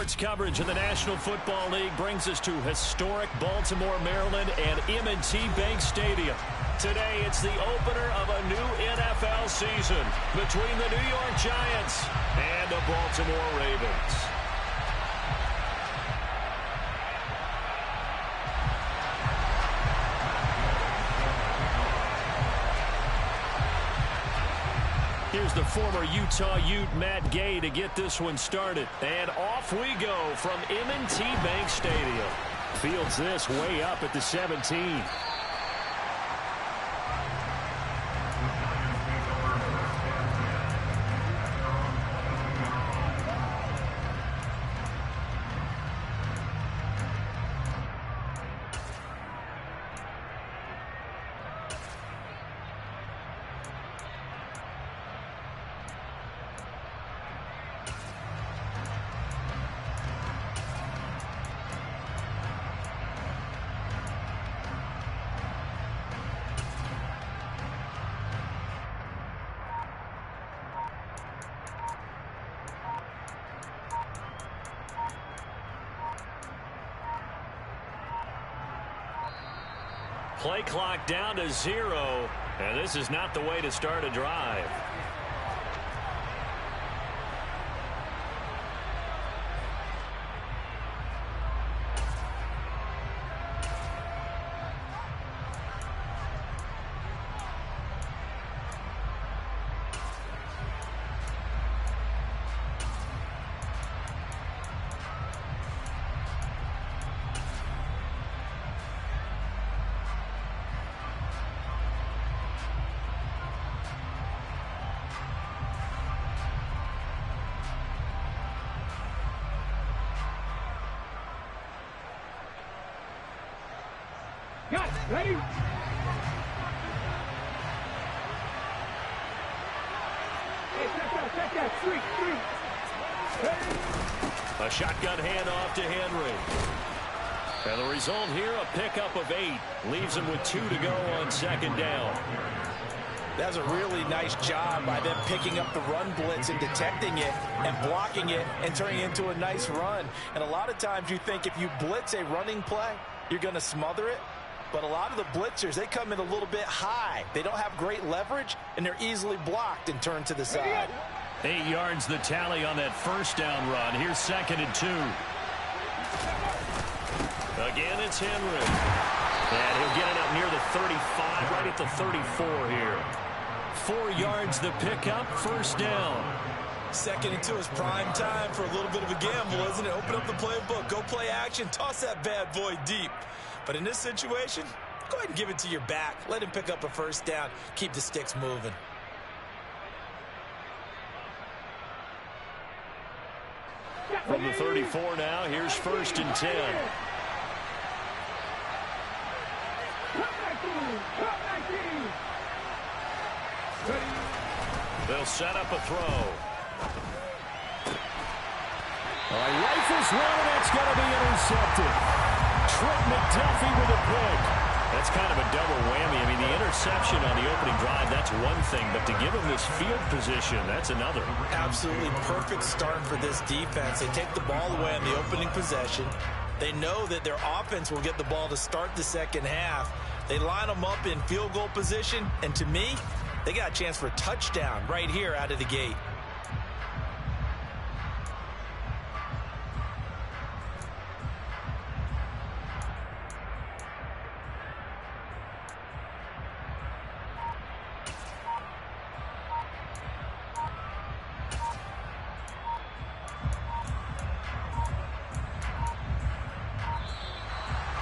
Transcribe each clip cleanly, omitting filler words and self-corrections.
Sports coverage in the National Football League brings us to historic Baltimore, Maryland, and M&T Bank Stadium. Today, it's the opener of a new NFL season between the New York Giants and the Baltimore Ravens. Here's the former Utah Ute Matt Gay to get this one started. And off we go from M&T Bank Stadium. Fields this way up at the 17. Play clock down to 0, and this is not the way to start a drive. Ready? Check that. Three. A shotgun handoff to Henry. And the result here, a pickup of 8. Leaves him with 2 to go on second down. That's a really nice job by them picking up the run blitz and detecting it and blocking it and turning it into a nice run. And a lot of times you think if you blitz a running play, you're going to smother it. But a lot of the blitzers, they come in a little bit high. They don't have great leverage, and they're easily blocked and turned to the side. 8 yards the tally on that first down run. Here's 2nd and 2. Again, it's Henry. And he'll get it up near the 35, right at the 34 here. 4 yards the pickup, first down. 2nd and 2 is prime time for a little bit of a gamble, isn't it? Open up the playbook, go play action, toss that bad boy deep. But in this situation, go ahead and give it to your back. Let him pick up a first down. Keep the sticks moving. From the 34 now, here's 1st and 10. They'll set up a throw. Rifles one, and it's going to be intercepted. Trent McDuffie with a pick. That's kind of a double whammy. I mean, the interception on the opening drive, that's one thing. But to give him this field position, that's another. Absolutely perfect start for this defense. They take the ball away on the opening possession. They know that their offense will get the ball to start the second half. They line them up in field goal position. And to me, they got a chance for a touchdown right here out of the gate.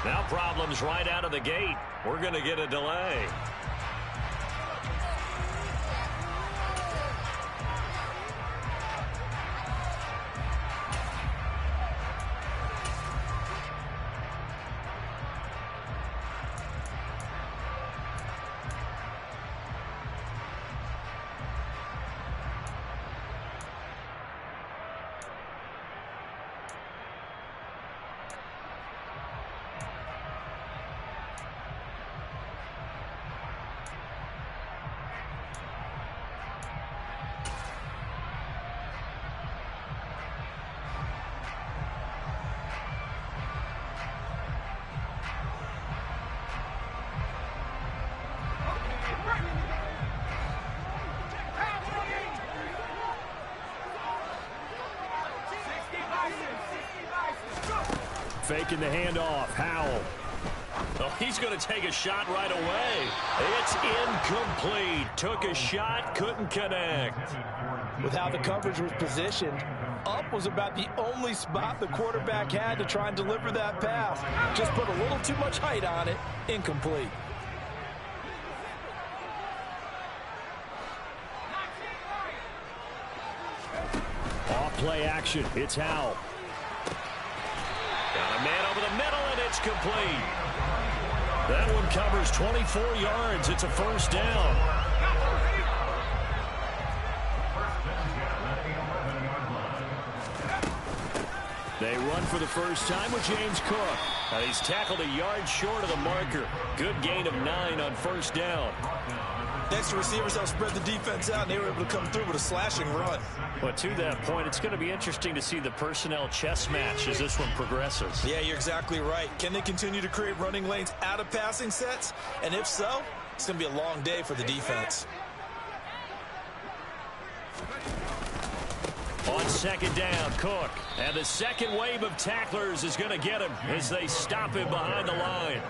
Now problems right out of the gate. We're going to get a delay. faking the handoff. Howell. Oh, he's going to take a shot right away. It's incomplete. Took a shot, couldn't connect. With how the coverage was positioned, up was about the only spot the quarterback had to try and deliver that pass. Just put a little too much height on it. Incomplete. Off play action. It's Howell. Got a man over the middle, and it's complete. That one covers 24 yards. It's a first down. They run for the first time with James Cook. He's tackled a yard short of the marker. Good gain of 9 on first down. Next, the receivers helped spread the defense out, and they were able to come through with a slashing run. But to that point, it's going to be interesting to see the personnel chess match as this one progresses. Yeah, you're exactly right. Can they continue to create running lanes out of passing sets? And if so, it's going to be a long day for the defense. On second down, Cook. And the second wave of tacklers is going to get him as they stop him behind the line.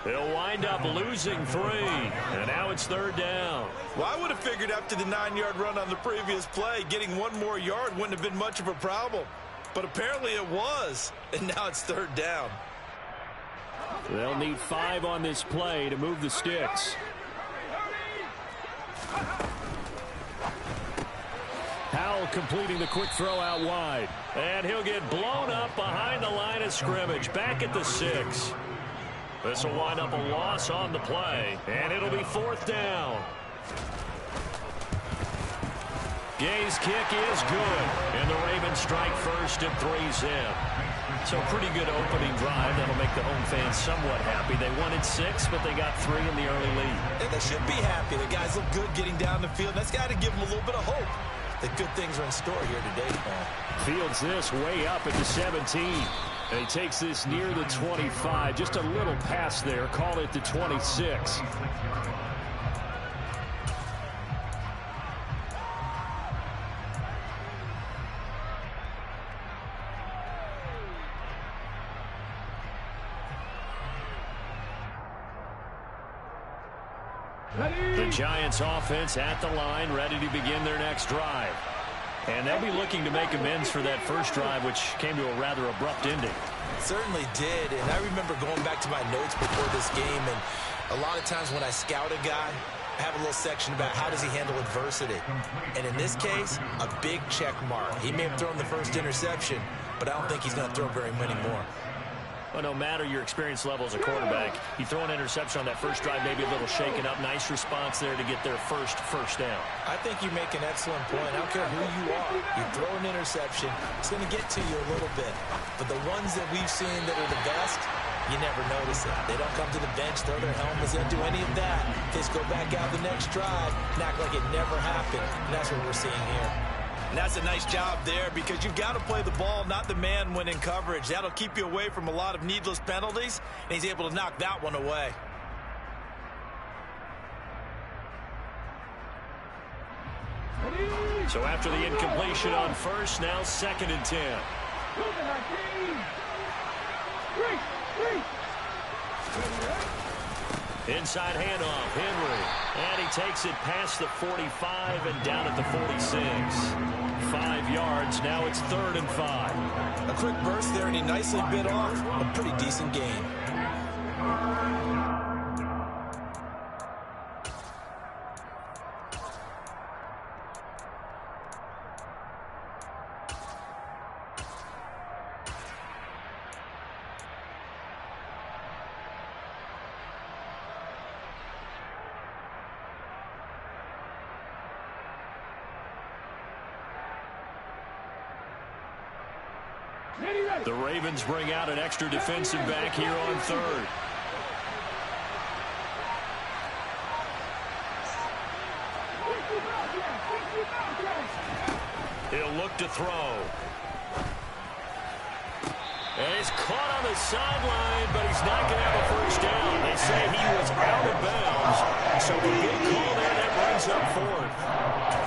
They'll wind up losing 3. And now it's third down. Well, I would have figured after the 9-yard run on the previous play, getting 1 more yard wouldn't have been much of a problem. But apparently it was. And now it's third down. They'll need 5 on this play to move the sticks. Howell completing the quick throw out wide. And he'll get blown up behind the line of scrimmage. Back at the 6. This will wind up a loss on the play. And it'll be fourth down. Gay's kick is good. And the Ravens strike first and 3 zip. So pretty good opening drive. That'll make the home fans somewhat happy. They wanted 6, but they got 3 in the early lead. And they should be happy. The guys look good getting down the field. That's got to give them a little bit of hope that good things are in store here today, Paul. Fields this way up at the 17. And he takes this near the 25. Just a little pass there. Call it the 26. The Giants offense at the line, ready to begin their next drive. And they'll be looking to make amends for that first drive, which came to a rather abrupt ending. Certainly did, and I remember going back to my notes before this game, and a lot of times when I scout a guy, I have a little section about how does he handle adversity. And in this case, a big check mark. He may have thrown the first interception, but I don't think he's going to throw very many more. Well, no matter your experience level as a quarterback, you throw an interception on that first drive, maybe a little shaken up. Nice response there to get their first down. I think you make an excellent point. I don't care who you are. You throw an interception, it's going to get to you a little bit. But the ones that we've seen that are the best, you never notice it. They don't come to the bench, throw their helmets, they don't do any of that. They just go back out the next drive and act like it never happened. And that's what we're seeing here. And that's a nice job there because you've got to play the ball, not the man when in coverage. That'll keep you away from a lot of needless penalties, and he's able to knock that one away. So after the incompletion on first, now 2nd and 10. Inside handoff, Henry. And he takes it past the 45 and down at the 46. 5 yards, now it's 3rd and 5. A quick burst there, and he nicely bit off a pretty decent gain. The Ravens bring out an extra defensive back here on 3rd. He'll look to throw. And he's caught on the sideline, but he's not going to have a first down. They say he was out of bounds. So a good call there that brings up 4th.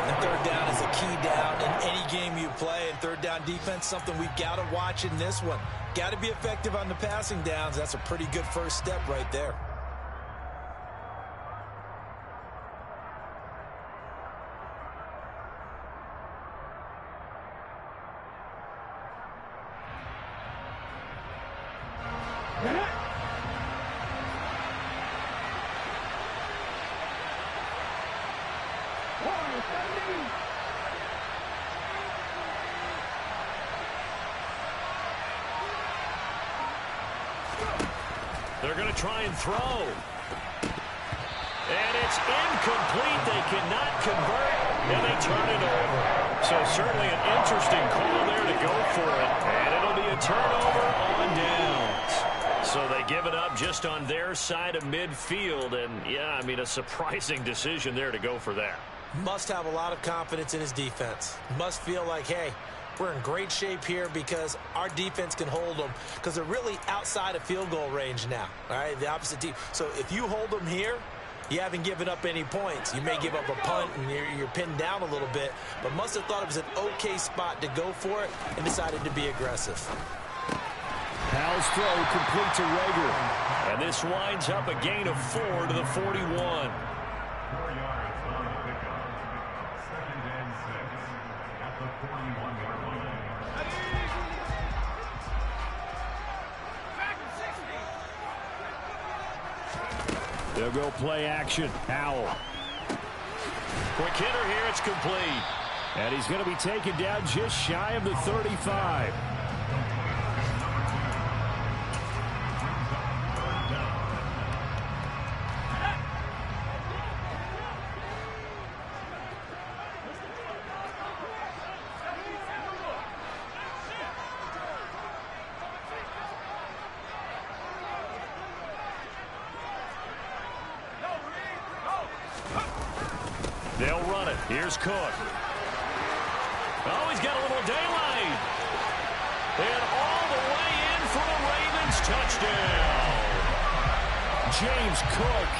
And 3rd down is a key down in any game you play. And 3rd down defense, something we've got to watch in this one. Got to be effective on the passing downs. That's a pretty good first step right there. They're going to try and throw. And it's incomplete. They cannot convert, and they turn it over. So certainly an interesting call there to go for it. And it'll be a turnover on downs. So they give it up just on their side of midfield. And, yeah, I mean, a surprising decision there to go for that. Must have a lot of confidence in his defense. Must feel like, hey, we're in great shape here because our defense can hold them, because they're really outside of field goal range now, all right, the opposite team. So if you hold them here, you haven't given up any points. You may give up a punt and you're pinned down a little bit, but must have thought it was an okay spot to go for it and decided to be aggressive. Powell's throw complete to Rager. And this winds up a gain of 4 to the 41. They'll go play action. Powell. Quick hitter here. It's complete. And he's going to be taken down just shy of the 35. They'll run it. Here's Cook. Oh, he's got a little daylight. And all the way in for the Ravens touchdown. James Cook,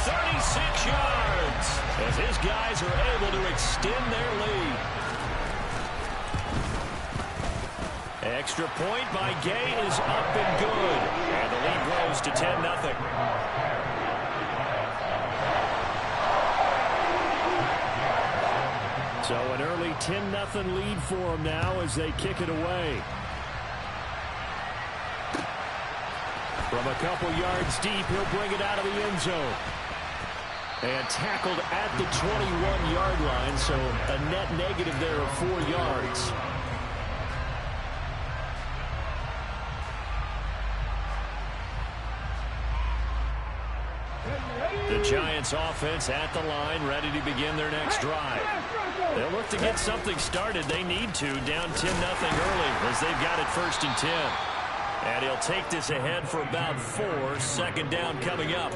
36 yards, as his guys are able to extend their lead. Extra point by Gay is up and good. And the lead grows to 10-0. So an early 10-0 lead for them now as they kick it away. From a couple yards deep, he'll bring it out of the end zone. And tackled at the 21-yard line, so a net negative there of 4 yards. The Giants offense at the line, ready to begin their next drive. They'll look to get something started. They need to, down 10-0 early as they've got it 1st and 10. And he'll take this ahead for about 4. 2nd down coming up.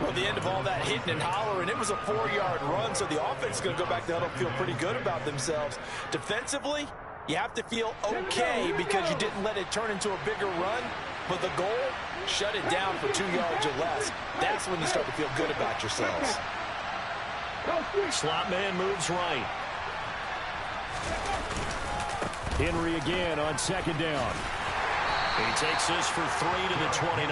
Well, the end of all that hitting and hollering, it was a 4-yard run, so the offense is going to go back to huddle, feel pretty good about themselves. Defensively, you have to feel okay because you didn't let it turn into a bigger run. But the goal, shut it down for 2 yards or less. That's when you start to feel good about yourselves. Slot man moves right. Henry again on 2nd down. He takes this for 3 to the 29.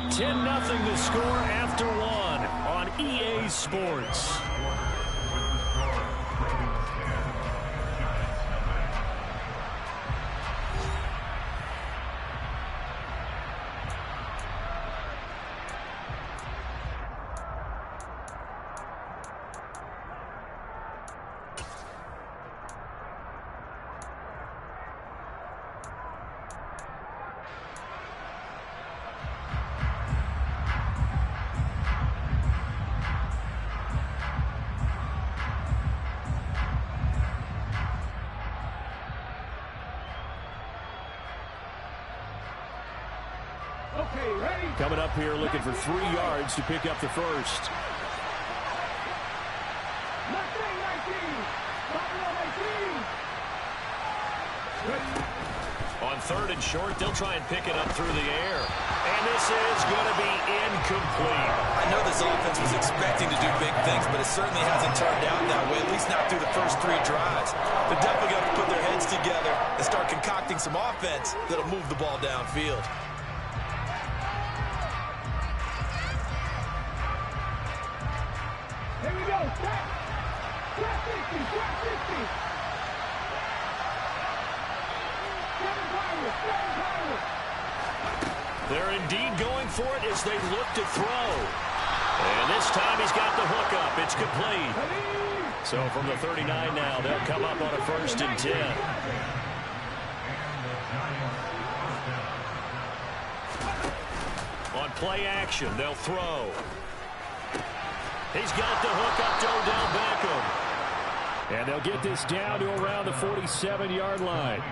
10-0 the score after 1 on EA Sports. Coming up here looking for 3 yards to pick up the first. On 3rd and short, they'll try and pick it up through the air. And this is going to be incomplete. I know this offense was expecting to do big things, but it certainly hasn't turned out that way, at least not through the first 3 drives. They're definitely going to put their heads together and start concocting some offense that'll move the ball downfield. Here we go. Track 50, track 50. They're indeed going for it as they look to throw. And this time he's got the hook up. It's complete. So from the 39 now, they'll come up on a 1st and 10. On play action, they'll throw. He's got the hook up to Odell Beckham. And they'll get this down to around the 47-yard line.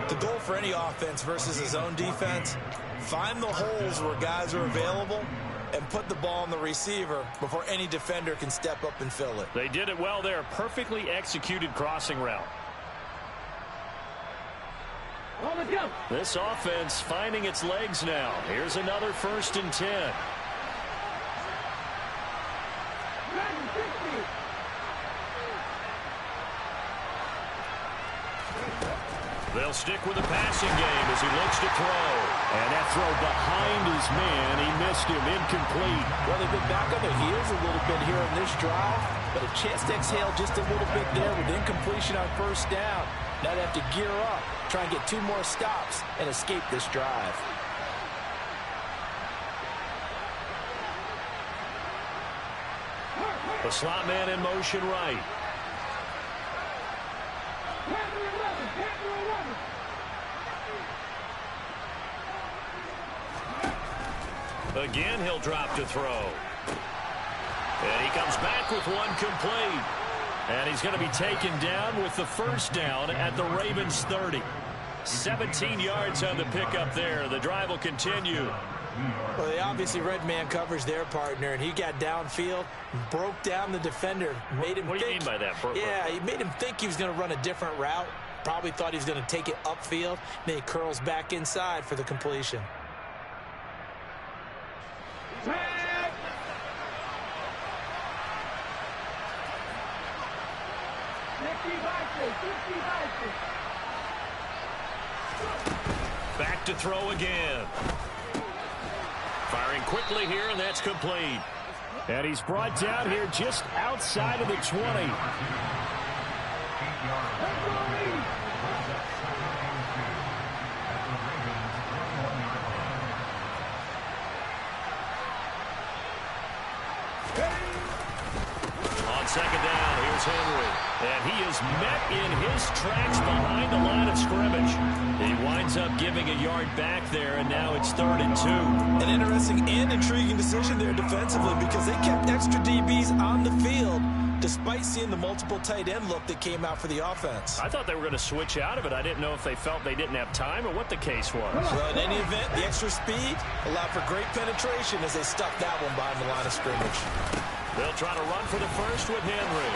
The goal for any offense versus his own defense, find the holes where guys are available and put the ball on the receiver before any defender can step up and fill it. They did it well there. Perfectly executed crossing route. This offense finding its legs now. Here's another 1st and 10. They'll stick with the passing game as he looks to throw. And that throw behind his man. He missed him. Incomplete. Well, they've been back on their heels a little bit here on this drive, but a chance to exhale just a little bit there with incompletion on 1st down. Now they have to gear up, try and get 2 more stops, and escape this drive. The slot man in motion right. Again, he'll drop to throw. And he comes back with one complete. And he's going to be taken down with the 1st down at the Ravens 30. 17 yards on the pickup there. The drive will continue. Well, they obviously read man coverage their partner, and he got downfield, broke down the defender, made him What do you mean by that? Yeah, he made him think he was going to run a different route. Probably thought he was going to take it upfield. Then he curls back inside for the completion. Back to throw again. Firing quickly here, and that's complete. And he's brought down here just outside of the 20. On 2nd down, here's Henry. And he is met in his tracks behind the line of scrimmage. He winds up giving a yard back there, and now it's 3rd and 2. An interesting and intriguing decision there defensively because they kept extra DBs on the field despite seeing the multiple tight end look that came out for the offense. I thought they were going to switch out of it. I didn't know if they felt they didn't have time or what the case was. Well, in any event, the extra speed allowed for great penetration as they stuck that one behind the line of scrimmage. They'll try to run for the 1st with Henry.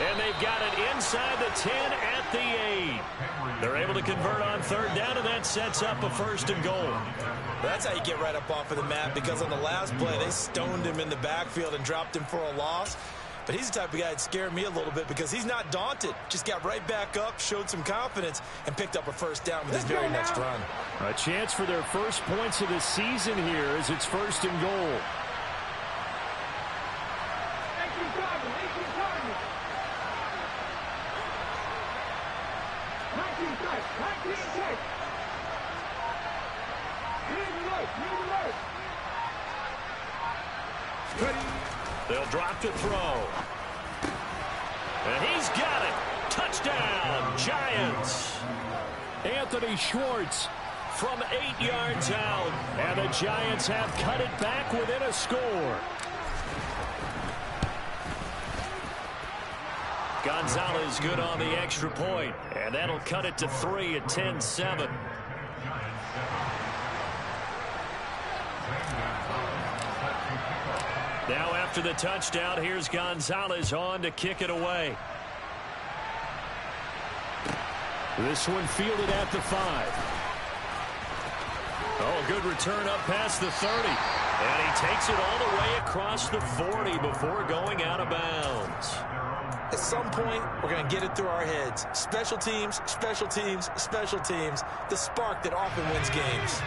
And they've got it inside the 10 at the 8. They're able to convert on 3rd down, and that sets up a 1st and goal. That's how you get right up off of the mat, because on the last play, they stoned him in the backfield and dropped him for a loss. But he's the type of guy that scared me a little bit because he's not daunted. Just got right back up, showed some confidence, and picked up a 1st down with his very next run. A chance for their first points of the season here as it's 1st and goal. They'll drop to throw. And he's got it. Touchdown, Giants. Anthony Schwartz from 8 yards out. And the Giants have cut it back within a score. Gonzalez good on the extra point. And that'll cut it to 3 at 10-7. Now after the touchdown, here's Gonzalez on to kick it away. This one fielded at the 5. Oh, good return up past the 30. And he takes it all the way across the 40 before going out of bounds. At some point, we're going to get it through our heads. Special teams, special teams, special teams. The spark that often wins games.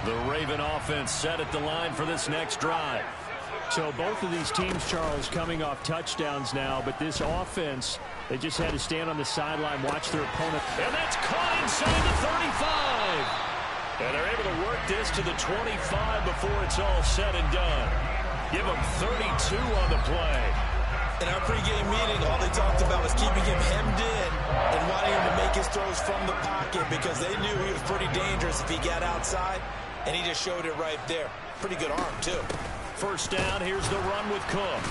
The Raven offense set at the line for this next drive. So both of these teams, Charles, coming off touchdowns now, but this offense, they just had to stand on the sideline, watch their opponent. And that's caught inside the 35. And they're able to work this to the 25 before it's all said and done. Give them 32 on the play. In our pregame meeting, all they talked about was keeping him hemmed in and wanting him to make his throws from the pocket because they knew he was pretty dangerous if he got outside, and he just showed it right there. Pretty good arm, too. First down, here's the run with Cook.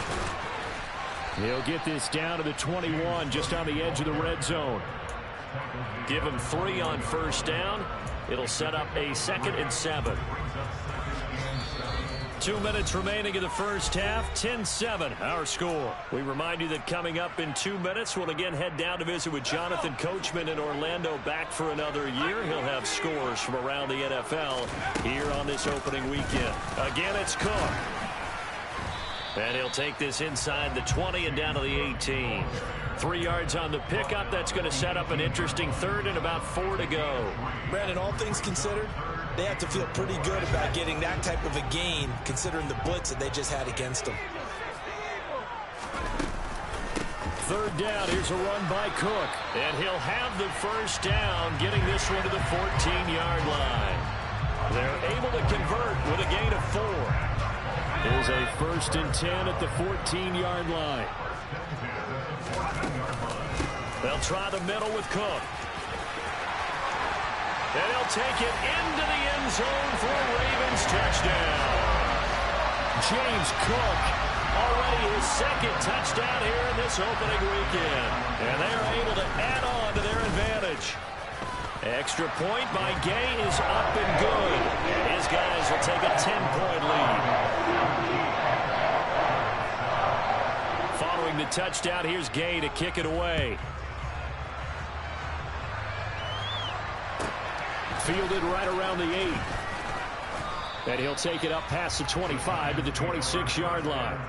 He'll get this down to the 21, just on the edge of the red zone. Give him 3 on first down. It'll set up a 2nd and 7. 2 minutes remaining in the first half. 10-7, our score. We remind you that coming up in 2 minutes, we'll again head down to visit with Jonathan Coachman in Orlando, back for another year. He'll have scores from around the NFL here on this opening weekend. Again, it's Cook. And he'll take this inside the 20 and down to the 18. 3 yards on the pickup. That's going to set up an interesting 3rd and about 4 to go. Brandon, all things considered, they have to feel pretty good about getting that type of a gain, considering the blitz that they just had against them. 3rd down. Here's a run by Cook. And he'll have the first down, getting this one to the 14-yard line. They're able to convert with a gain of 4. Here's a 1st and 10 at the 14-yard line. They'll try the middle with Cook. And he'll take it into the end zone for a Ravens touchdown. James Cook, already his 2nd touchdown here in this opening weekend. And they're able to add on to their advantage. Extra point by Gay is up and good. And his guys will take a 10-point lead. Following the touchdown, here's Gay to kick it away. Fielded right around the 8. And he'll take it up past the 25 to the 26-yard line.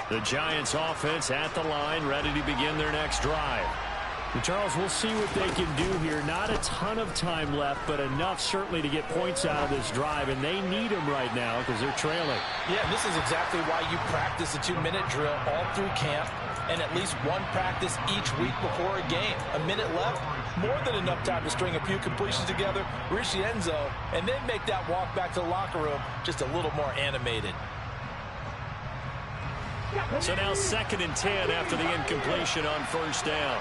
The Giants offense at the line, ready to begin their next drive. And Charles, we'll see what they can do here. Not a ton of time left, but enough certainly to get points out of this drive, and they need them right now because they're trailing. Yeah, this is exactly why you practice a 2-minute drill all through camp and at least one practice each week before a game. A minute left, more than enough time to string a few completions together, reach the end zone, and then make that walk back to the locker room just a little more animated. So now 2nd and 10 after the incompletion on first down.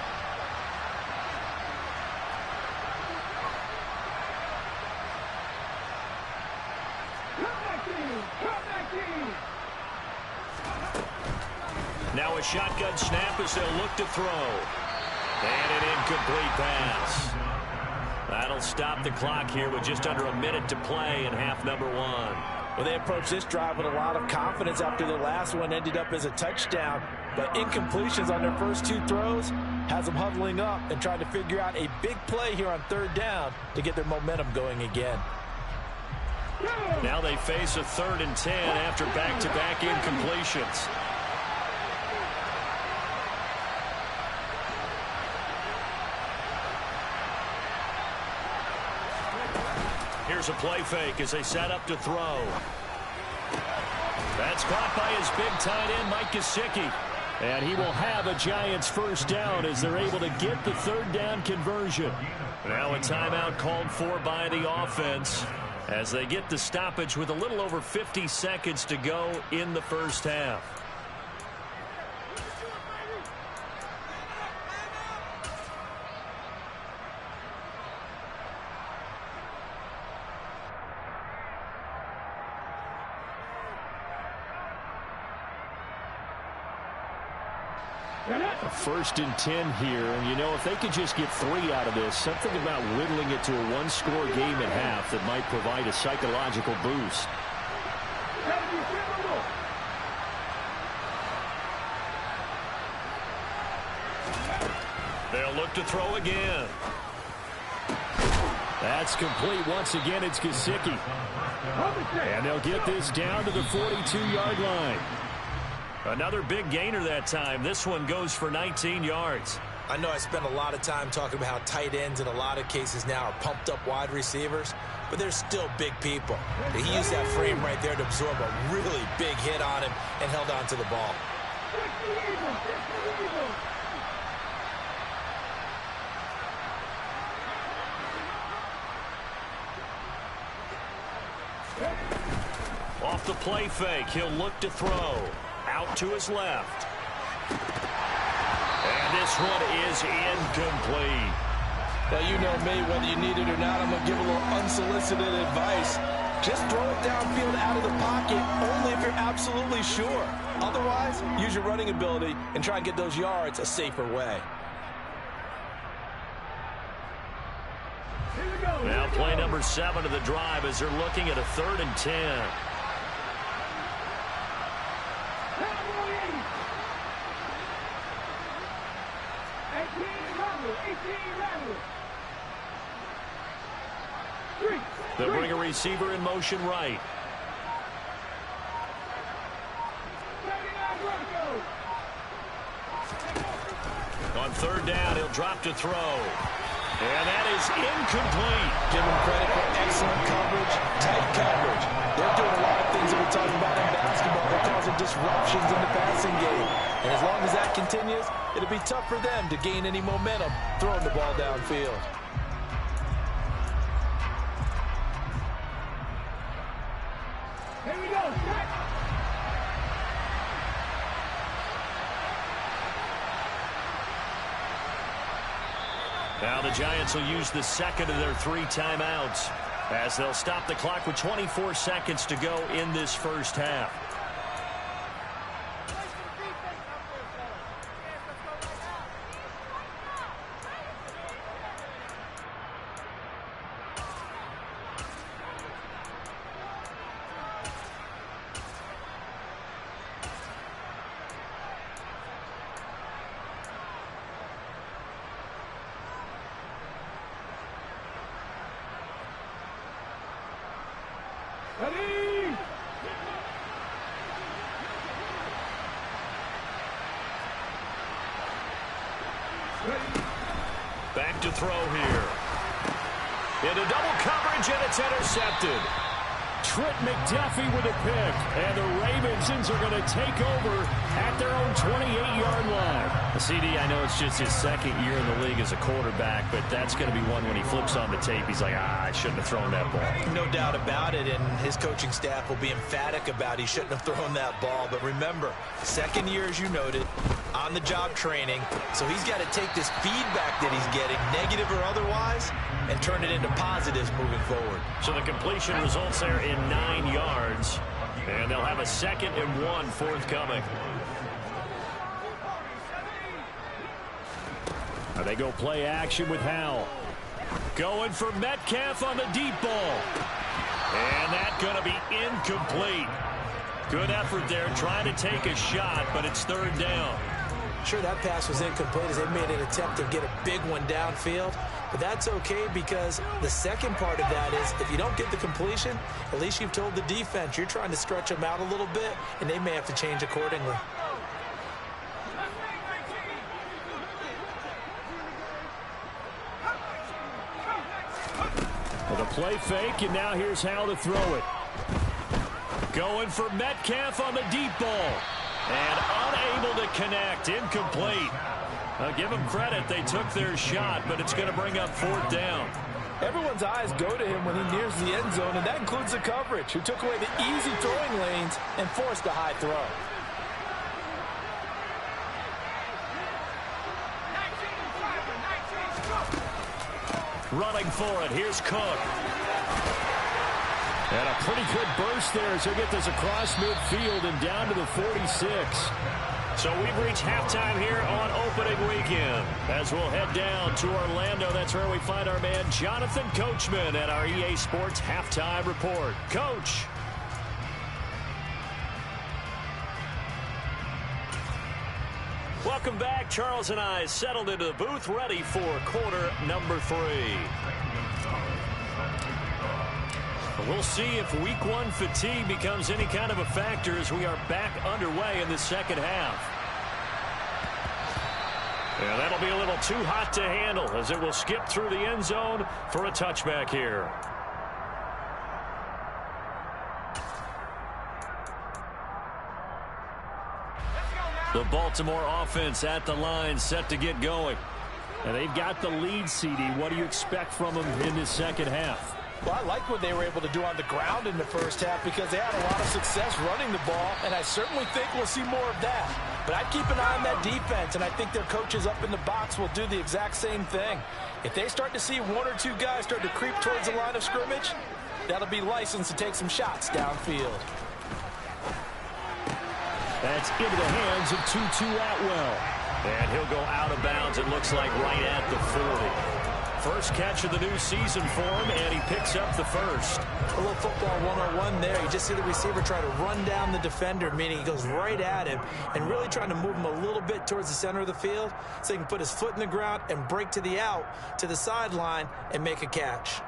Now a shotgun snap as they'll look to throw. And an incomplete pass. That'll stop the clock here with just under a minute to play in half number 1. Well, they approached this drive with a lot of confidence after their last one ended up as a touchdown. But incompletions on their first 2 throws has them huddling up and trying to figure out a big play here on 3rd down to get their momentum going again. Now they face a 3rd and 10 after back-to-back incompletions. Here's a play fake as they set up to throw. That's caught by his big tight end, Mike Gesicki. And he will have a Giants first down as they're able to get the 3rd down conversion. Now a timeout called for by the offense as they get the stoppage with a little over 50 seconds to go in the first half. First and 10 here, and you know, if they could just get 3 out of this, something about whittling it to a one-score game at half that might provide a psychological boost. They'll look to throw again. That's complete. Once again, it's Gesicki. And they'll get this down to the 42-yard line. Another big gainer that time. This one goes for 19 yards. I know I spend a lot of time talking about how tight ends in a lot of cases now are pumped up wide receivers, but they're still big people. He used that frame right there to absorb a really big hit on him and held on to the ball. Off the play fake, he'll look to throw. Out to his left. And this one is incomplete. Well, you know me, whether you need it or not, I'm going to give a little unsolicited advice. Just throw it downfield out of the pocket, only if you're absolutely sure. Otherwise, use your running ability and try and get those yards a safer way. Now play number 7 of the drive as they're looking at a 3rd and 10. They'll bring a receiver in motion right. On 3rd down, he'll drop to throw. And that is incomplete. Give him credit for excellent coverage, tight coverage. They're doing a lot of things that we're talking about in basketball. They're causing disruptions in the passing game. And as long as that continues, it'll be tough for them to gain any momentum throwing the ball downfield. Here we go. Now the Giants will use the second of their 3 timeouts as they'll stop the clock with 24 seconds to go in this first half. Ready? Back to throw here. Into double coverage, and it's intercepted. Trent McDuffie with a pick, and the Ravensons are going to take over at their own 28-yard line. CD, I know it's just his 2nd year in the league as a quarterback, but that's going to be one when he flips on the tape, he's like, I shouldn't have thrown that ball. No doubt about it, and his coaching staff will be emphatic about he shouldn't have thrown that ball. But remember, 2nd year, as you noted, on-the-job training, so he's got to take this feedback that he's getting, negative or otherwise, and turn it into positives moving forward. So the completion results there in 9 yards, and they'll have a 2nd and 1 forthcoming. Now they go play action with Howell. Going for Metcalf on the deep ball. And that's going to be incomplete. Good effort there trying to take a shot, but it's 3rd down. Sure, that pass was incomplete as they made an attempt to get a big one downfield. But that's okay because the second part of that is if you don't get the completion, at least you've told the defense you're trying to stretch them out a little bit, and they may have to change accordingly. With a play fake, and now here's how to throw it. Going for Metcalf on the deep ball. And unable to connect. Incomplete. Give them credit. They took their shot, but it's going to bring up 4th down. Everyone's eyes go to him when he nears the end zone, and that includes the coverage, who took away the easy throwing lanes and forced a high throw. Running for it. Here's Cook. And a pretty good burst there as he'll get this across midfield and down to the 46. So we've reached halftime here on opening weekend. As we'll head down to Orlando, that's where we find our man Jonathan Coachman at our EA Sports Halftime Report. Coach. Welcome back. Charles and I settled into the booth, ready for quarter number 3. We'll see if week 1 fatigue becomes any kind of a factor as we are back underway in the second half. Yeah, that'll be a little too hot to handle as it will skip through the end zone for a touchback here. The Baltimore offense at the line, set to get going. And they've got the lead, CD. What do you expect from them in this second half? Well, I like what they were able to do on the ground in the first half because they had a lot of success running the ball, and I certainly think we'll see more of that. But I'd keep an eye on that defense, and I think their coaches up in the box will do the exact same thing. If they start to see 1 or 2 guys start to creep towards the line of scrimmage, that'll be licensed to take some shots downfield. That's into the hands of Tutu Atwell. And he'll go out of bounds, it looks like, right at the 40. First catch of the new season for him, and he picks up the first. A little football 101 there. You just see the receiver try to run down the defender, meaning he goes right at him and really trying to move him a little bit towards the center of the field so he can put his foot in the ground and break to the out, to the sideline, and make a catch.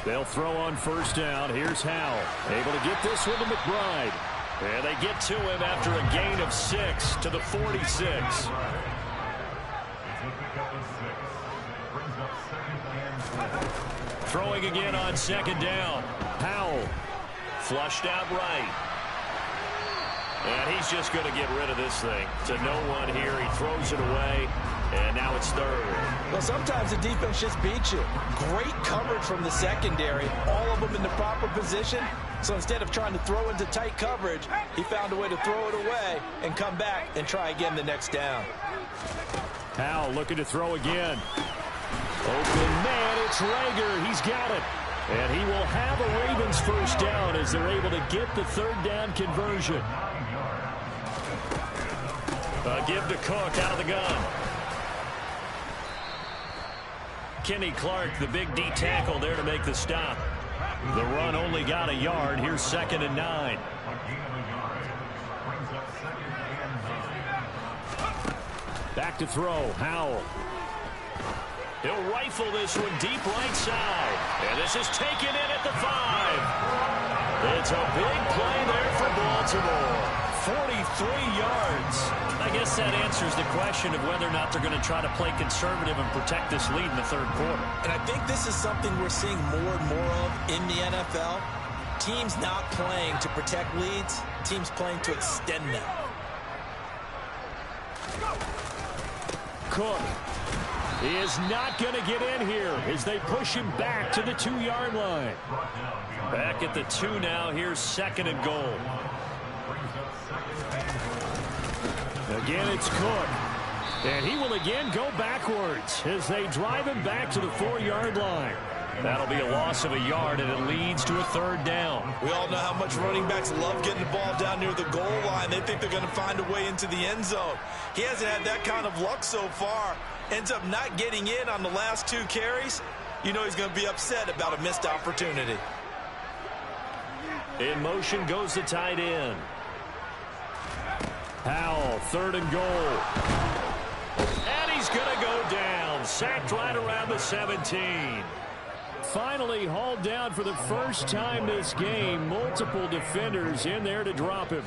They'll throw on first down. Here's Howell. Able to get this one to McBride. And they get to him after a gain of 6 to the 46. Throwing again on second down. Howell flushed out right. And he's just going to get rid of this thing. To no one here. He throws it away. And now it's third. Well, sometimes the defense just beats you. Great coverage from the secondary. All of them in the proper position. So instead of trying to throw into tight coverage, he found a way to throw it away and come back and try again the next down. Howell looking to throw again. Open man, it's Rager. He's got it. And he will have a Ravens first down as they're able to get the third down conversion. Give to Cook out of the gun. Kenny Clark, the big D tackle there to make the stop. The run only got a yard. Here's 2nd and 9. Back to throw. Howell. He'll rifle this one deep right side. And this is taken in at the 5. It's a big play there for Baltimore. 43 yards. I guess that answers the question of whether or not they're going to try to play conservative and protect this lead in the third quarter. And I think this is something we're seeing more and more of in the NFL. Teams not playing to protect leads, teams playing to extend them. Cook is not going to get in here as they push him back to the 2-yard line. Back at the 2 now. Here's 2nd and goal. Again, it's Cook. And he will again go backwards as they drive him back to the 4-yard line. That'll be a loss of a yard, and it leads to a third down. We all know how much running backs love getting the ball down near the goal line. They think they're going to find a way into the end zone. He hasn't had that kind of luck so far. Ends up not getting in on the last 2 carries. You know he's going to be upset about a missed opportunity. In motion goes the tight end. Howell, 3rd and goal. And he's going to go down. Sacked right around the 17. Finally hauled down for the first time this game. Multiple defenders in there to drop him.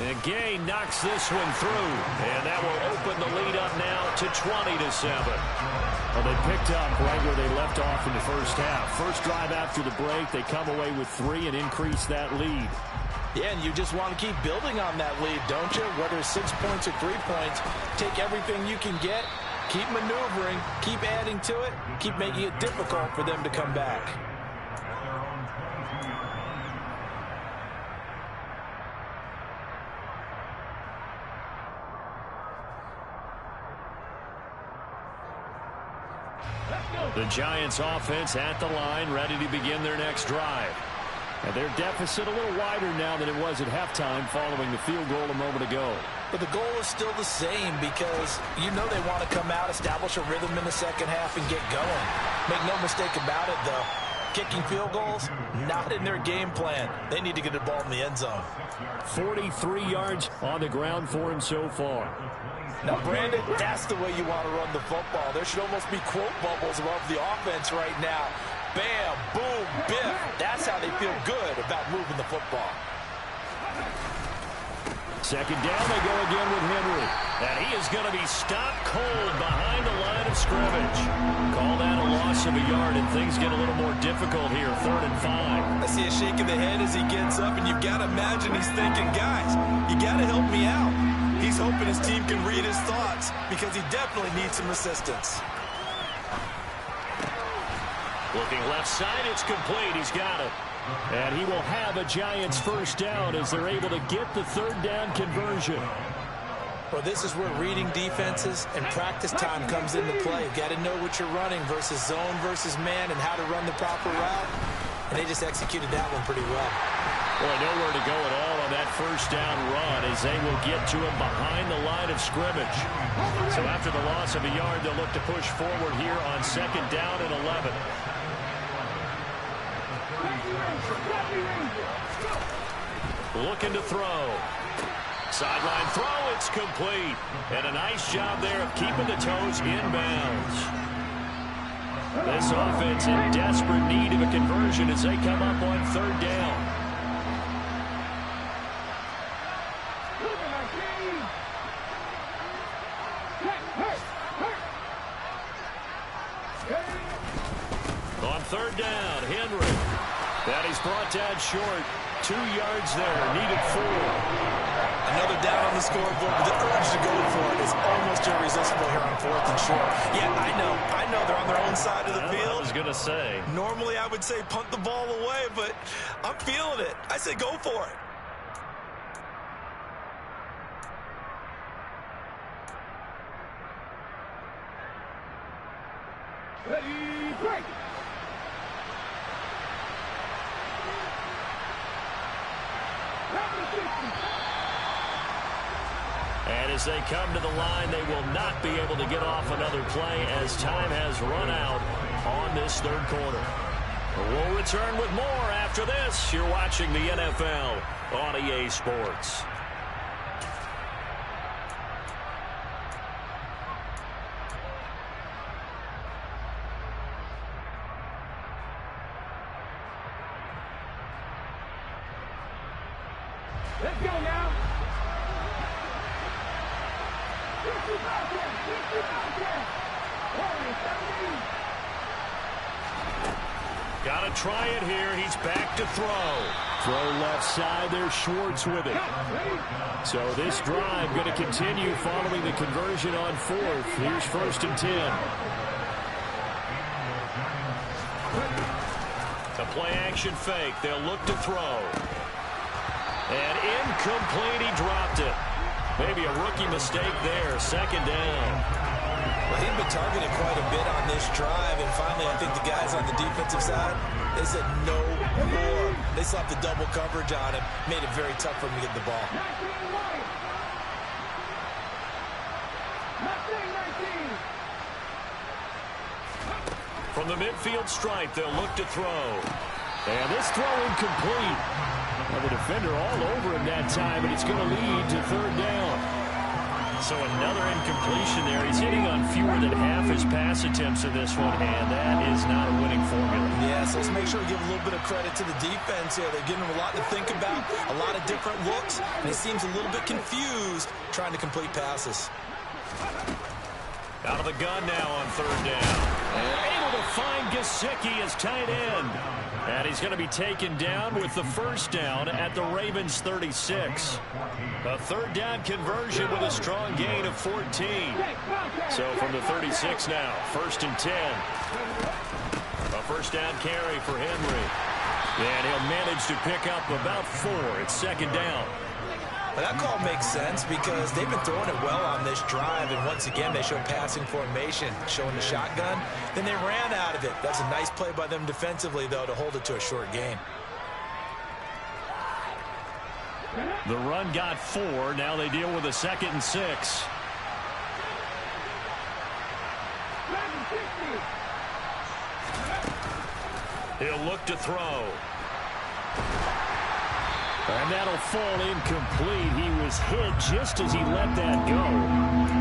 And Gay knocks this one through. And that will open the lead up now to 20-7. Well, they picked up right where they left off in the first half. First drive after the break, they come away with 3 and increase that lead. Yeah, and you just want to keep building on that lead, don't you? Whether it's 6 points or 3 points, take everything you can get Keep maneuvering, keep adding to it, keep making it difficult for them to come back. The Giants offense at the line, ready to begin their next drive. And their deficit a little wider now than it was at halftime following the field goal a moment ago. But the goal is still the same because you know they want to come out, establish a rhythm in the second half, and get going. Make no mistake about it, though. Kicking field goals, not in their game plan. They need to get the ball in the end zone. 43 yards on the ground for him so far. Now, Brandon, that's the way you want to run the football. There should almost be quote bubbles above the offense right now. Bam, boom, biff. That's how they feel good about moving the football. Second down, they go again with Henry. And he is going to be stopped cold behind the line of scrimmage. Call that a loss of a yard, and things get a little more difficult here, 3rd and 5. I see a shake of the head as he gets up, and you've got to imagine he's thinking, guys, you got to help me out. He's hoping his team can read his thoughts because he definitely needs some assistance. Looking left side, it's complete. He's got it. And he will have a Giants first down as they're able to get the 3rd down conversion. Well, this is where reading defenses and practice time comes into play. You've got to know what you're running versus zone versus man and how to run the proper route. And they just executed that one pretty well. Well, nowhere to go at all on that first down run as they will get to him behind the line of scrimmage. So after the loss of a yard, they'll look to push forward here on 2nd down and 11. Looking to throw. Sideline throw, it's complete. And a nice job there of keeping the toes inbounds. This offense in desperate need of a conversion as they come up on 3rd down. On 3rd down, Henry. That he's brought down short. 2 yards there, needed 4. Another down on the scoreboard, but the urge to go for it is almost irresistible here on 4th and short. Yeah, I know they're on their own side of the field. I was going to say. Normally I would say punt the ball away, but I'm feeling it. I say go for it. Ready, break. And as they come to the line, they will not be able to get off another play as time has run out on this 3rd quarter. We'll return with more after this. You're watching the NFL on EA Sports. Let's go now. Got to try it here. He's back to throw. Throw left side. There's Schwartz with it. So this drive going to continue following the conversion on 4th. Here's 1st and 10. The play action fake. They'll look to throw. And incomplete. He dropped it. Maybe a rookie mistake there. 2nd down. Well, he'd been targeted quite a bit on this drive, and finally I think the guys on the defensive side, they said no more. They slapped the double coverage on him, made it very tough for him to get the ball. 19. From the midfield stripe, they'll look to throw. And this throw incomplete. Well, the defender all over him that time, and it's going to lead to 3rd down. So another incompletion there. He's hitting on fewer than half his pass attempts in this one, and that is not a winning formula. Yeah, so let's make sure we give a little bit of credit to the defense here. They're giving him a lot to think about, a lot of different looks, and he seems a little bit confused trying to complete passes. Out of the gun now on 3rd down. And able to find Gesicki as tight end. And he's going to be taken down with the first down at the Ravens 36. A third down conversion with a strong gain of 14. So from the 36 now, 1st and 10. A first down carry for Henry. And he'll manage to pick up about 4. It's 2nd down. Well, that call makes sense because they've been throwing it well on this drive, and once again they show passing formation, showing the shotgun. Then they ran out of it. That's a nice play by them defensively, though, to hold it to a short gain. The run got 4. Now they deal with a 2nd and 6. He'll look to throw. And that'll fall incomplete. He was hit just as he let that go.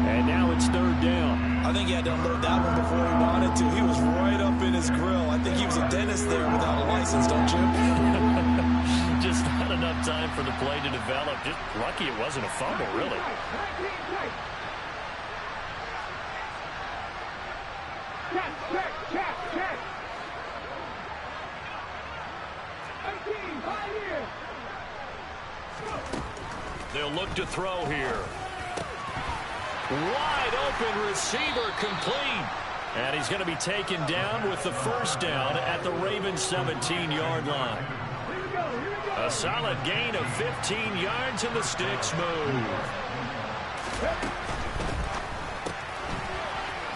And now it's 3rd down. I think he had to unload that one before he wanted to. He was right up in his grill. I think he was a dentist there without a license, don't you? Just not enough time for the play to develop. Just lucky it wasn't a fumble, really. They'll look to throw here. Wide open receiver complete. And he's going to be taken down with the first down at the Ravens 17-yard line. A solid gain of 15 yards and the sticks move.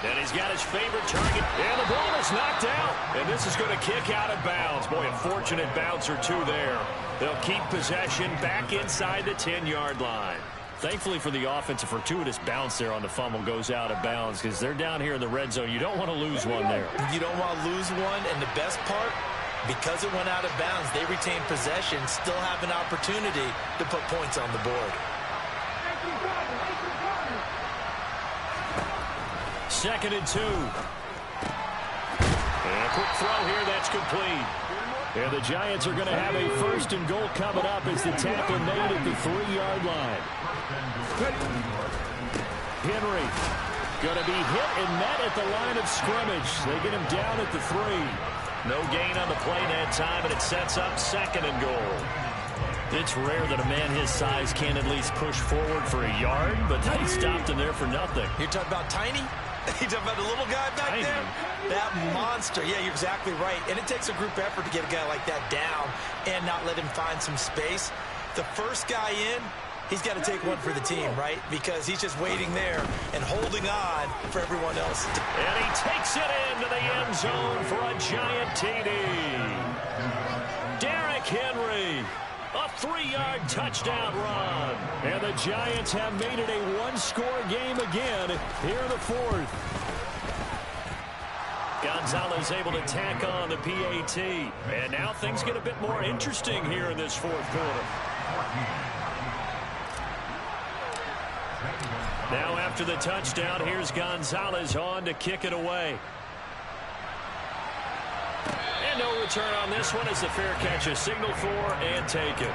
And he's got his favorite target. And the ball is knocked out. And this is going to kick out of bounds. Boy, a fortunate bounce or two there. They'll keep possession back inside the 10-yard line. Thankfully for the offense, a fortuitous bounce there on the fumble goes out of bounds because they're down here in the red zone. You don't want to lose one there. You don't want to lose one, and the best part, because it went out of bounds, they retain possession, still have an opportunity to put points on the board. 2nd and 2. And a quick throw here, that's complete. And the Giants are going to have a 1st and goal coming up as the tackle made at the 3-yard line. Henry going to be hit and met at the line of scrimmage. They get him down at the 3. No gain on the play that time, and it sets up 2nd and goal. It's rare that a man his size can't at least push forward for a yard, but they stopped him there for nothing. You're talking about tiny? You're talking about the little guy back Tiny. there? That monster. Yeah, you're exactly right. And it takes a group effort to get a guy like that down and not let him find some space. The first guy in, he's got to take one for the team, right? Because he's just waiting there and holding on for everyone else. And he takes it into the end zone for a Giant TD. Derrick Henry. A 3-yard touchdown run. And the Giants have made it a 1-score game again here in the 4th. Gonzalez able to tack on the PAT. And now things get a bit more interesting here in this 4th quarter. Now after the touchdown, here's Gonzalez on to kick it away. And no return on this one as the fair catch is signaled for and taken.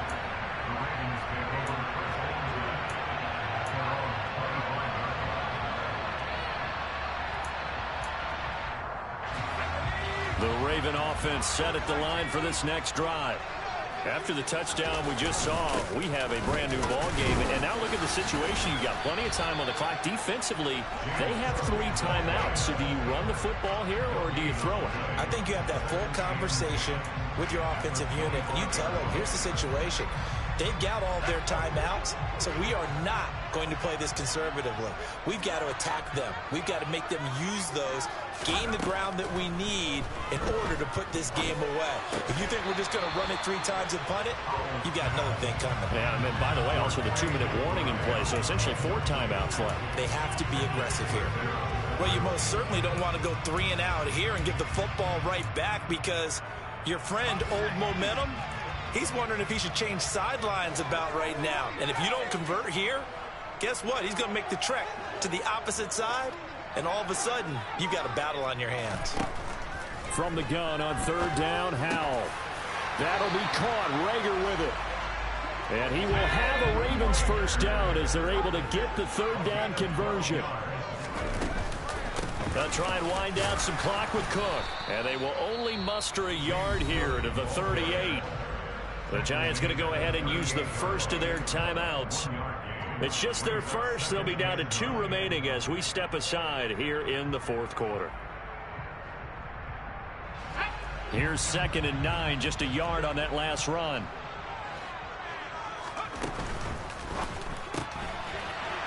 The Raven offense set at the line for this next drive. After the touchdown we just saw, we have a brand new ball game. And now look at the situation. You've got plenty of time on the clock. Defensively, they have 3 timeouts. So do you run the football here or do you throw it? I think you have that full conversation with your offensive unit, and you tell them, here's the situation. They've got all their timeouts, so we are not going to play this conservatively. We've got to attack them. We've got to make them use those, gain the ground that we need in order to put this game away. If you think we're just going to run it 3 times and punt it, you've got another thing coming. Yeah, and then, by the way, also the 2-minute warning in play, so essentially 4 timeouts left. They have to be aggressive here. Well, you most certainly don't want to go 3 and out here and give the football right back because your friend, Old Momentum, he's wondering if he should change sidelines about right now. And if you don't convert here, guess what? He's going to make the trek to the opposite side, and all of a sudden, you've got a battle on your hands. From the gun on 3rd down, Howell. That'll be caught. Rager with it. And he will have a Ravens first down as they're able to get the 3rd down conversion. They'll try and wind down some clock with Cook. And they will only muster a yard here to the 38. The Giants going to go ahead and use the first of their timeouts. It's just their first. They'll be down to 2 remaining as we step aside here in the fourth quarter. Here's 2nd and 9, just a yard on that last run.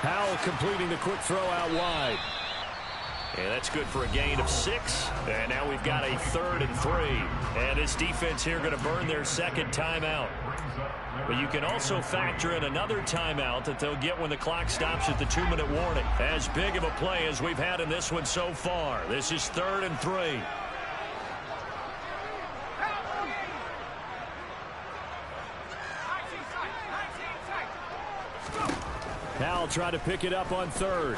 Howell completing the quick throw out wide. And that's good for a gain of 6. And now we've got a 3rd and 3. And this defense here going to burn their 2nd timeout. But you can also factor in another timeout that they'll get when the clock stops at the 2-minute warning. As big of a play as we've had in this one so far. This is 3rd and 3. Howell trying to pick it up on 3rd.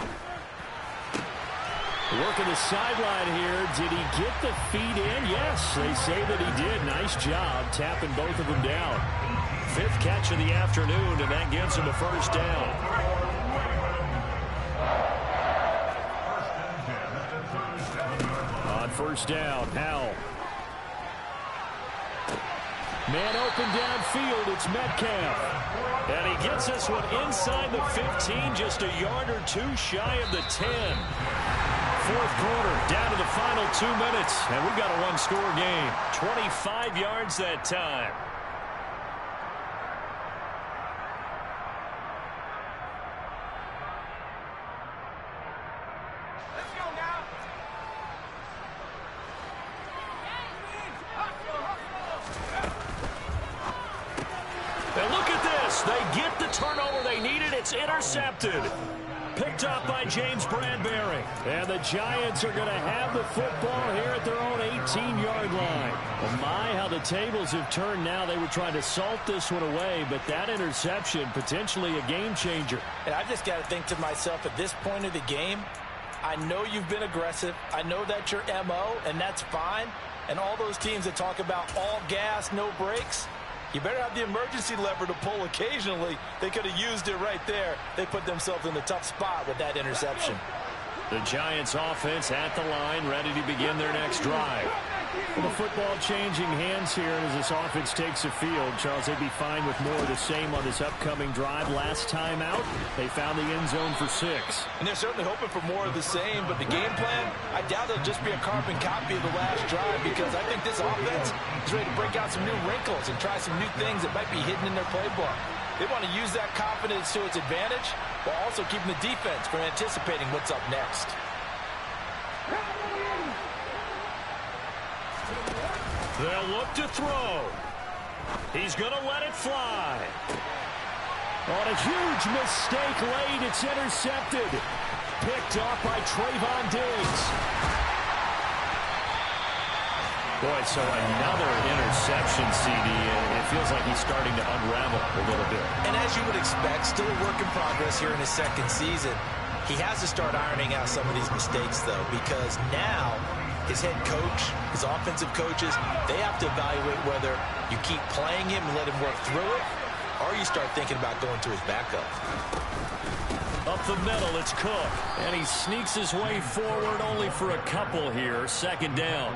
Working the sideline here. Did he get the feet in? Yes, they say that he did. Nice job tapping both of them down. 5th catch of the afternoon, and that gives him a first down. On first down, Howell. Man open downfield, it's Metcalf. And he gets this one inside the 15, just a yard or 2 shy of the 10. Fourth quarter, down to the final 2 minutes, and we've got a one-score game. 25 yards that time. And look at this. They get the turnover they needed. It's intercepted. Picked up by James Bradbury. And the Giants are going to have the football here at their own 18-yard line. Well, my, how the tables have turned now. They were trying to salt this one away, but that interception, potentially a game changer. And I just got to think to myself, at this point of the game, I know you've been aggressive. I know that's your MO, and that's fine. And all those teams that talk about all gas, no brakes, you better have the emergency lever to pull occasionally. They could have used it right there. They put themselves in a tough spot with that interception. The Giants offense at the line, ready to begin their next drive. Well, the football changing hands here as this offense takes the field. Charles, they'd be fine with more of the same on this upcoming drive. Last time out, they found the end zone for 6. And they're certainly hoping for more of the same, but the game plan, I doubt it'll just be a carbon copy of the last drive, because I think this offense is ready to break out some new wrinkles and try some new things that might be hidden in their playbook. They want to use that confidence to its advantage while also keeping the defense from anticipating what's up next. They'll look to throw. He's going to let it fly. On a huge mistake late, it's intercepted. Picked off by Trayvon Diggs. Boy, so another interception, CD. It feels like he's starting to unravel a little bit. And as you would expect, still a work in progress here in his 2nd season. He has to start ironing out some of these mistakes, though, because now his head coach, his offensive coaches, they have to evaluate whether you keep playing him and let him work through it, or you start thinking about going to his backup. Up the middle, it's Cook. And he sneaks his way forward only for a couple here. 2nd down.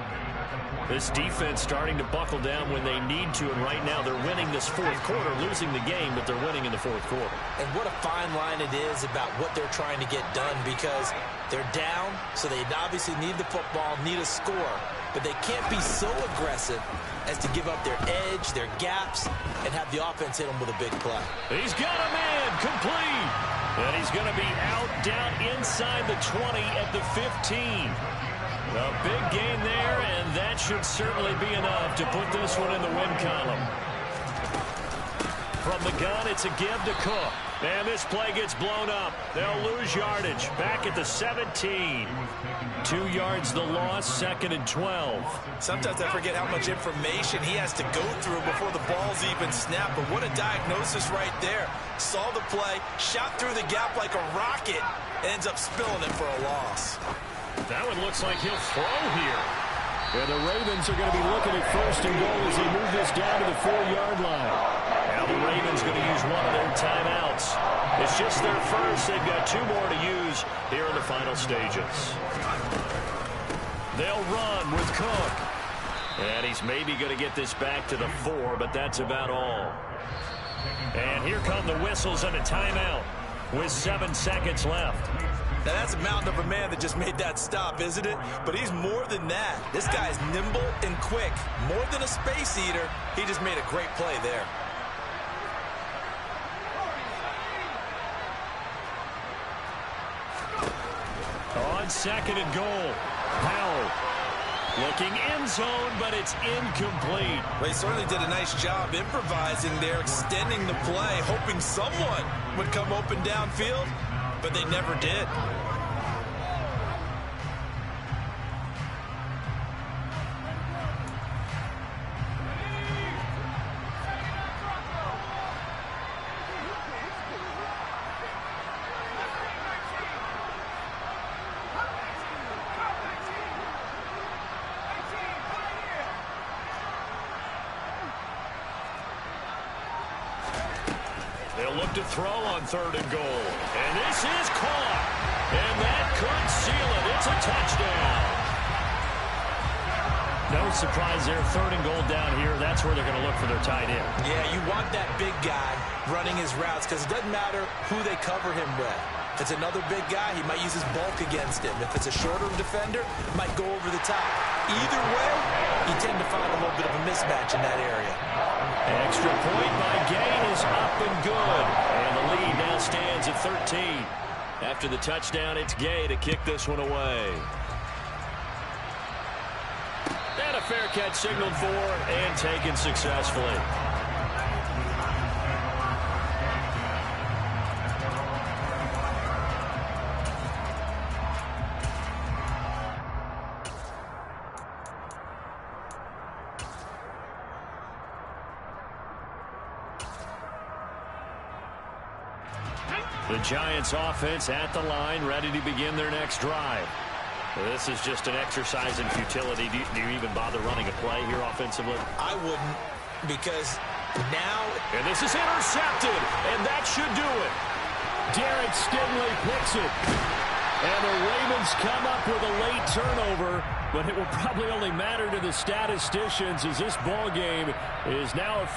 This defense starting to buckle down when they need to, and right now they're winning this fourth quarter, losing the game, but they're winning in the fourth quarter. And what a fine line it is about what they're trying to get done, because they're down, so they obviously need the football, need a score, but they can't be so aggressive as to give up their edge, their gaps, and have the offense hit them with a big play. He's got a man, complete. And he's going to be out down inside the 20 at the 15. A big gain there, and that should certainly be enough to put this one in the win column. From the gun, it's a give to Cook. And this play gets blown up. They'll lose yardage. Back at the 17. 2 yards the loss, 2nd and 12. Sometimes I forget how much information he has to go through before the ball's even snapped. But what a diagnosis right there. Saw the play, shot through the gap like a rocket, ends up spilling it for a loss. That one looks like he'll throw here. And the Ravens are going to be looking at 1st and goal as they move this down to the 4-yard line. Now the Ravens going to use one of their timeouts. It's just their first. They've got 2 more to use here in the final stages. They'll run with Cook. And he's maybe going to get this back to the 4, but that's about all. And here come the whistles and a timeout with 7 seconds left. Now, that's a mountain of a man that just made that stop, isn't it? But he's more than that. This guy is nimble and quick. More than a space eater, he just made a great play there. On 2nd and goal, Powell looking end zone, but it's incomplete. Well, he certainly did a nice job improvising there, extending the play, hoping someone would come open downfield, but they never did. They'll look to throw on 3rd and goal. And this is caught. And that could seal it. It's a touchdown. No surprise there. 3rd and goal down here. That's where they're going to look for their tight end. Yeah, you want that big guy running his routes because it doesn't matter who they cover him with. If it's another big guy, he might use his bulk against him. If it's a shorter defender, he might go over the top. Either way, you tend to find a little bit of a mismatch in that area. Extra point by Gay is up and good. And the lead now stands at 13. After the touchdown, it's Gay to kick this one away. And a fair catch signaled for and taken successfully. The Giants offense at the line, ready to begin their next drive. This is just an exercise in futility. Do you even bother running a play here offensively? I wouldn't, because now... And this is intercepted, and that should do it. Derek Stingley picks it. And the Ravens come up with a late turnover, but it will probably only matter to the statisticians as this ball game is now